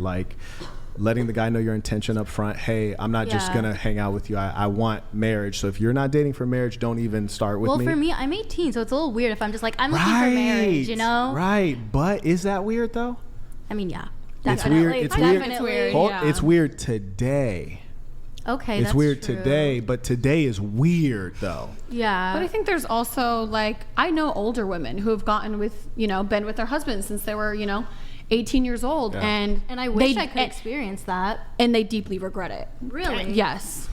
like letting the guy know your intention up front. Hey, I'm not just gonna hang out with you. I want marriage. So if you're not dating for marriage, don't even start with me. Well, for me, I'm 18, so it's a little weird if I'm just like, I'm looking for marriage, you know? Right. But is that weird though? I mean, yeah. It's Definitely. weird. It's Definitely. weird. It's weird today. Okay, it's weird today, but today is weird though. Yeah. But I think there's also, like, I know older women who have gotten with, been with their husbands since they were, 18 years old, and I wish I could experience that, and they deeply regret it. Really? Yes.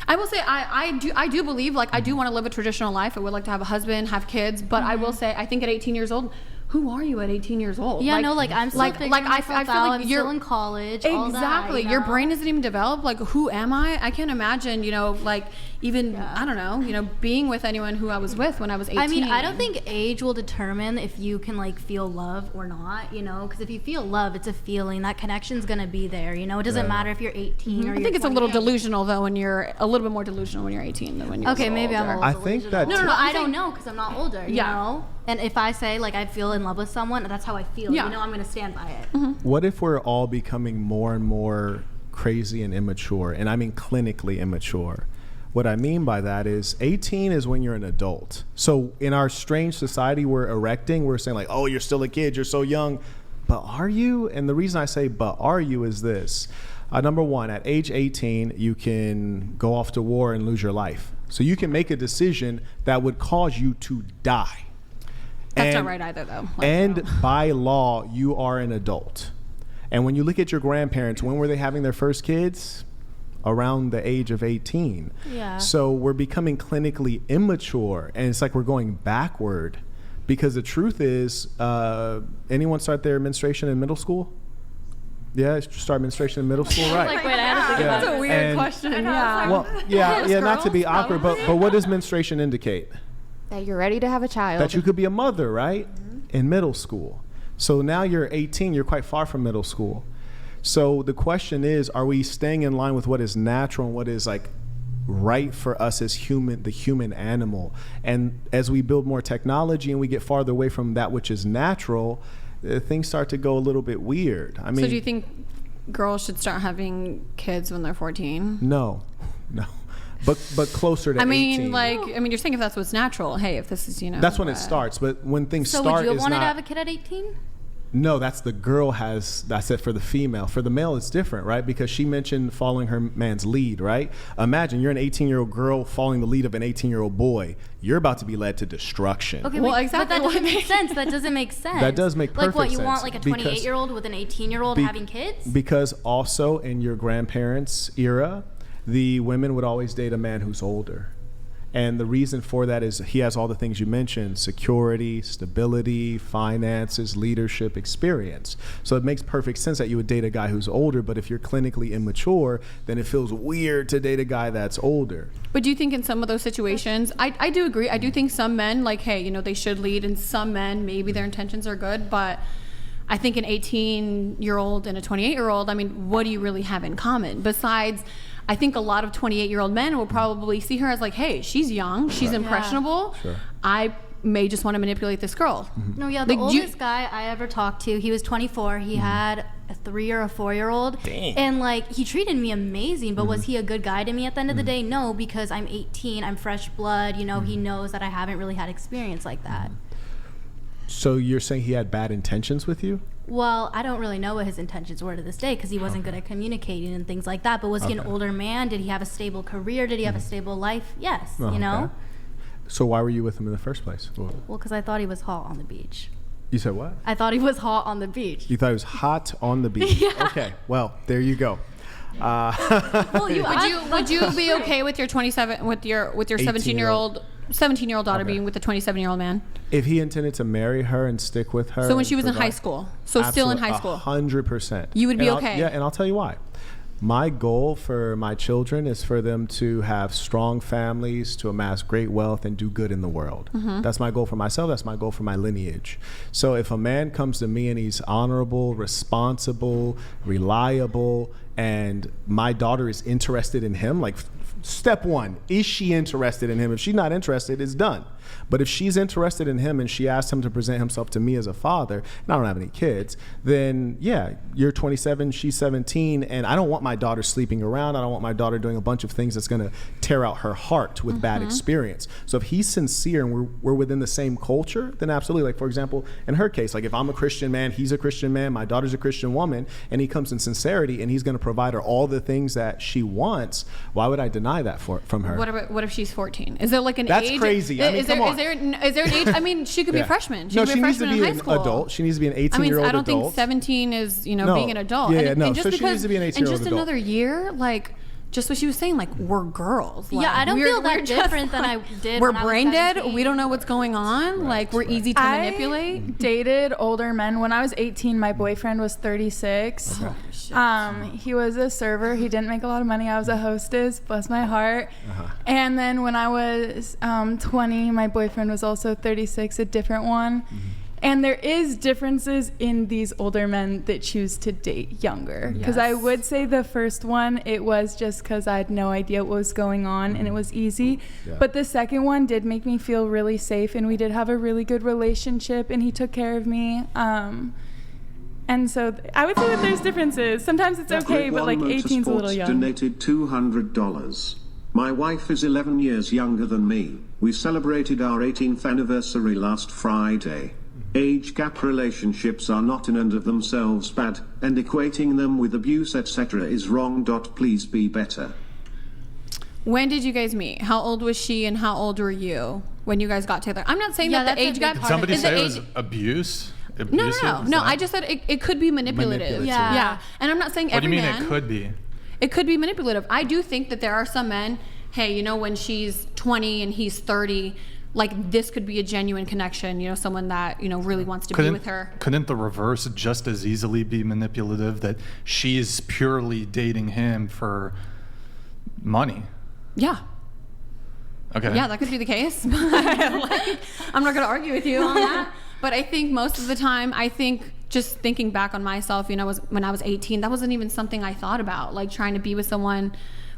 I will say I do believe, like, I do want to live a traditional life. I would like to have a husband, have kids, but I will say I think at 18 years old, who are you at 18 years old? Yeah, I'm still figuring myself I feel out. like I'm you're still in college. Exactly. All that, Your brain isn't even developed. Like, who am I? I can't imagine, I don't know, being with anyone who I was with when I was 18. I mean, I don't think age will determine if you can, like, feel love or not, because if you feel love, it's a feeling. That connection's going to be there, It doesn't matter if you're 18 or I think it's a little delusional, though, when you're a little bit more delusional when you're 18 than when you're Okay, maybe older. I'm a little delusional. No, I don't know because I'm not older, you know? And if I say, like, I feel in love with someone, that's how I feel, I'm going to stand by it. What if we're all becoming more and more crazy and immature? And I mean clinically immature. What I mean by that is 18 is when you're an adult. So in our strange society we're erecting, we're saying like, oh, you're still a kid, you're so young. But are you? And the reason I say, but are you, is this. Number one, at age 18, you can go off to war and lose your life. So you can make a decision that would cause you to die. That's not right either, though. By law, you are an adult. And when you look at your grandparents, when were they having their first kids? Around the age of 18. Yeah. So we're becoming clinically immature, and it's like we're going backward. Because the truth is, anyone start their menstruation in middle school? Yeah, start menstruation in middle school, right? Like, wait, I had to think about That's a weird question. Well, not to be awkward, but what does menstruation indicate? That you're ready to have a child. That you could be a mother, right? In middle school. So now you're 18, you're quite far from middle school. So the question is, are we staying in line with what is natural and what is like right for us as the human animal? And as we build more technology and we get farther away from that which is natural, things start to go a little bit weird. I mean, so do you think girls should start having kids when they're 14? No. But closer to 18. You're saying if that's what's natural, hey, if this is, That's when it starts. But when things start, would you want to have a kid at 18? No, that's the girl that's it for the female. For the male, it's different, right? Because she mentioned following her man's lead, right? Imagine you're an 18-year-old girl following the lead of an 18-year-old boy. You're about to be led to destruction. Okay, well, exactly. But that doesn't make sense. That doesn't make sense. That does make perfect sense. Like, what, you want like a 28-year-old with an 18-year-old having kids? Because also in your grandparents' era, the women would always date a man who's older. And the reason for that is he has all the things you mentioned: security, stability, finances, leadership, experience. So it makes perfect sense that you would date a guy who's older, but if you're clinically immature, then it feels weird to date a guy that's older. But do you think in some of those situations, I do agree, I do think some men, like, hey, they should lead, and some men, maybe their intentions are good, but I think an 18-year-old and a 28-year-old, I mean, what do you really have in common? Besides, I think a lot of 28-year-old men will probably see her as like, hey, she's young, she's impressionable. Sure. I may just want to manipulate this girl. No, yeah, the oldest guy I ever talked to, he was 24. He had a 3 or a 4-year-old. Dang. And like, he treated me amazing, but was he a good guy to me at the end of the day? No, because I'm 18, I'm fresh blood, he knows that I haven't really had experience like that. So you're saying he had bad intentions with you? Well, I don't really know what his intentions were to this day because he wasn't good at communicating and things like that. But was he an older man? Did he have a stable career? Did he have a stable life? Yes, Okay. So why were you with him in the first place? Well, because I thought he was hot on the beach. You said what? I thought he was hot on the beach. You thought he was hot on the beach? Yeah. Okay, well, there you go. Well, would you be okay with your 17-year-old daughter being with a 27-year-old man? If he intended to marry her and stick with her. So when she was in high school. So still in high school. 100%. You would be okay. And I'll tell you why. My goal for my children is for them to have strong families, to amass great wealth, and do good in the world. That's my goal for myself. That's my goal for my lineage. So if a man comes to me and he's honorable, responsible, reliable, and my daughter is interested in him, like step one, is she interested in him? If she's not interested, it's done. But if she's interested in him and she asked him to present himself to me as a father, and I don't have any kids, then yeah, you're 27, she's 17, and I don't want my daughter sleeping around. I don't want my daughter doing a bunch of things that's going to tear out her heart with bad experience. So if he's sincere and we're within the same culture, then absolutely. Like, for example, in her case, like if I'm a Christian man, he's a Christian man, my daughter's a Christian woman, and he comes in sincerity and he's going to provide her all the things that she wants, why would I deny that from her? What if she's 14? Is there like an That's age? crazy. I mean, come on. Is there an age? I mean, she could be a freshman. No, She could she be a needs to freshman be in high an school. adult. She needs to be an I 18-year-old mean, adult. I don't think 17 is, No. being an adult. Yeah, and no. just So she because, needs to be an in 18-year-old just adult. another year, like, just what she was saying, like, we're girls. Like, Yeah, I don't we're- feel that we're just, different than I like, did We're when I was brain dead. 17. We don't know what's going on. Like, we're easy to manipulate. Dated older men. When I was 18, my boyfriend was 36. He was a server. He didn't make a lot of money. I was a hostess. Bless my heart. And then when I was 20, my boyfriend was also 36, a different one. And there is differences in these older men that choose to date younger. Because I would say the first one, it was just because I had no idea what was going on and it was easy. Yeah. But the second one did make me feel really safe, and we did have a really good relationship, and he took care of me. And so I would say that there's differences. Sometimes it's okay, but like 18's a little young. Donated $200. My wife is 11 years younger than me. We celebrated our 18th anniversary last Friday. Age gap relationships are not in and of themselves bad, and equating them with abuse etc. is wrong. Please be better. When did you guys meet? How old was she and how old were you when you guys got together? I'm not saying Yeah, that the that's a age big gap. part Somebody is the say it age- was abuse? No, Abusive? Is no. that- I just said it could be manipulative. Manipulative. Yeah. And I'm not saying What do every you mean man. it could be? It could be manipulative. I do think that there are some men, hey, when she's 20 and he's 30, like this could be a genuine connection, someone that, really wants to be with her. Couldn't the reverse just as easily be manipulative, that she's purely dating him for money? Yeah. Okay. Yeah, that could be the case. I'm not going to argue with you on that. But I think most of the time, just thinking back on myself, when I was 18, that wasn't even something I thought about, like trying to be with someone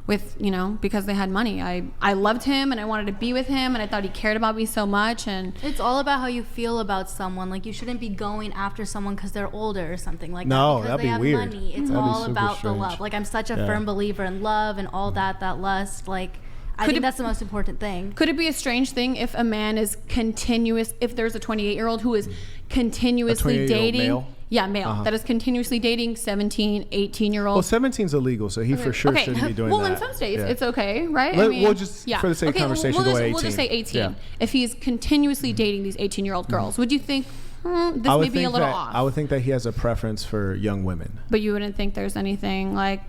with, because they had money. I loved him and I wanted to be with him and I thought he cared about me so much. And It's all about how you feel about someone. Like, you shouldn't be going after someone because they're older or something like No, that. Because that'd they be have weird. money. It's That'd be all super about the strange. love. Like, I'm such a Yeah. firm believer in love and all that lust. Like, I Could think it- that's the most important thing. could it be a strange thing if a man is if there's a 28-year-old who is continuously 28-year-old dating? male? Yeah, male. That is continuously dating 17, 18-year-olds. Well, 17's illegal, so he for sure shouldn't be doing well, that. in some states, Yeah. it's okay, right? We'll just, for the sake of conversation, we'll go just, with we'll just say 18. Yeah. If he's continuously dating these 18-year-old girls, would you think this I may would be a think little that off? I would think that he has a preference for young women. But you wouldn't think there's anything like...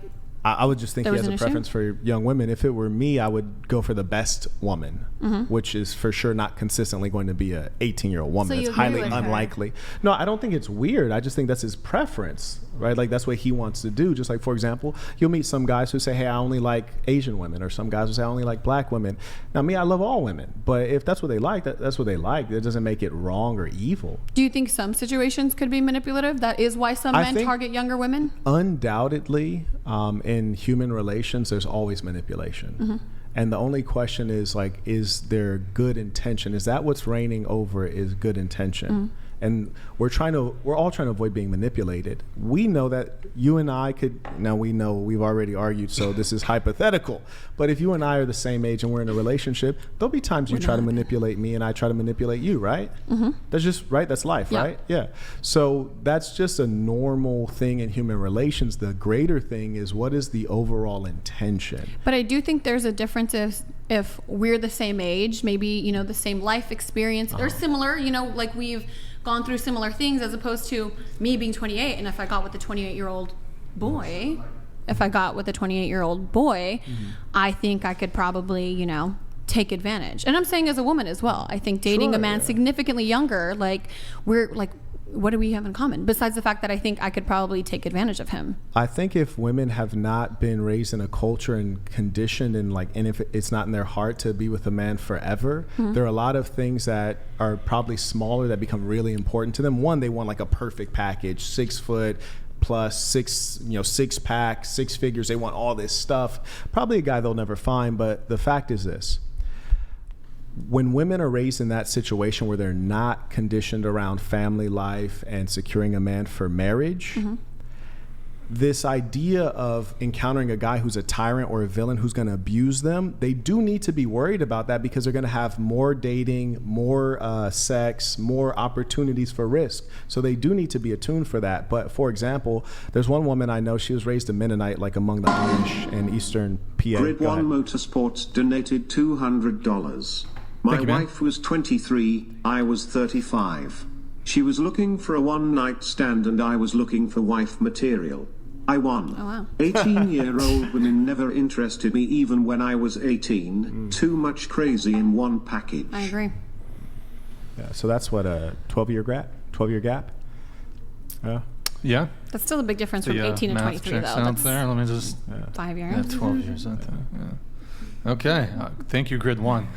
I would just think There he was has a an issue? preference for young women. If it were me, I would go for the best woman, Mm-hmm. which is for sure not consistently going to be a 18-year-old woman. So you It's agree highly with her? unlikely. No, I don't think it's weird. I just think that's his preference, right? Like that's what he wants to do. Just like, for example, you'll meet some guys who say, hey, I only like Asian women, or some guys who say, I only like black women. Now, me, I love all women. But if that's what they like, that's what they like. It doesn't make it wrong or evil. Do you think some situations could be manipulative? That is why some I men think- target younger women? Undoubtedly, in human relations, there's always manipulation. And the only question is like, is there good intention? Is that what's reigning over is good intention? And we're all trying to avoid being manipulated. We know that you and I we know we've already argued, so this is hypothetical. But if you and I are the same age and we're in a relationship, there'll be times you try to manipulate me and I try to manipulate you, right? That's just, right? That's life, Yeah. right? Yeah. So that's just a normal thing in human relations. The greater thing is, what is the overall intention? But I do think there's a difference if we're the same age, maybe, the same life experience or similar, like we've gone through similar things, as opposed to me being 28. And if I got with a 28-year-old boy, I think I could probably, take advantage. And I'm saying as a woman as well. I think dating Sure, a man yeah. significantly younger, what do we have in common? Besides the fact that I think I could probably take advantage of him. I think if women have not been raised in a culture and conditioned and if it's not in their heart to be with a man forever, there are a lot of things that are probably smaller that become really important to them. One, they want like a perfect package, 6 foot, plus, six pack, six figures. They want all this stuff. Probably a guy they'll never find. But the fact is this: when women are raised in that situation where they're not conditioned around family life and securing a man for marriage, this idea of encountering a guy who's a tyrant or a villain who's going to abuse them, they do need to be worried about that, because they're going to have more dating, more sex, more opportunities for risk. So they do need to be attuned for that. But for example, there's one woman I know, she was raised a Mennonite, like among the Amish and Eastern PA. Grid Go One ahead. Motorsports donated $200. My Thank you, man. wife was 23, I was 35. She was looking for a one-night stand and I was looking for wife material. I won. Oh, wow. 18-year-old women never interested me even when I was 18. Too much crazy in one package. I agree. Yeah, so that's what, a 12-year gap? 12-year gap? Yeah. Yeah. That's still a big difference from The 18 and math 23, checks though. out That's there. Let me just 5 yeah, years. 12 years out there. Yeah. Okay. Thank you, Grid One.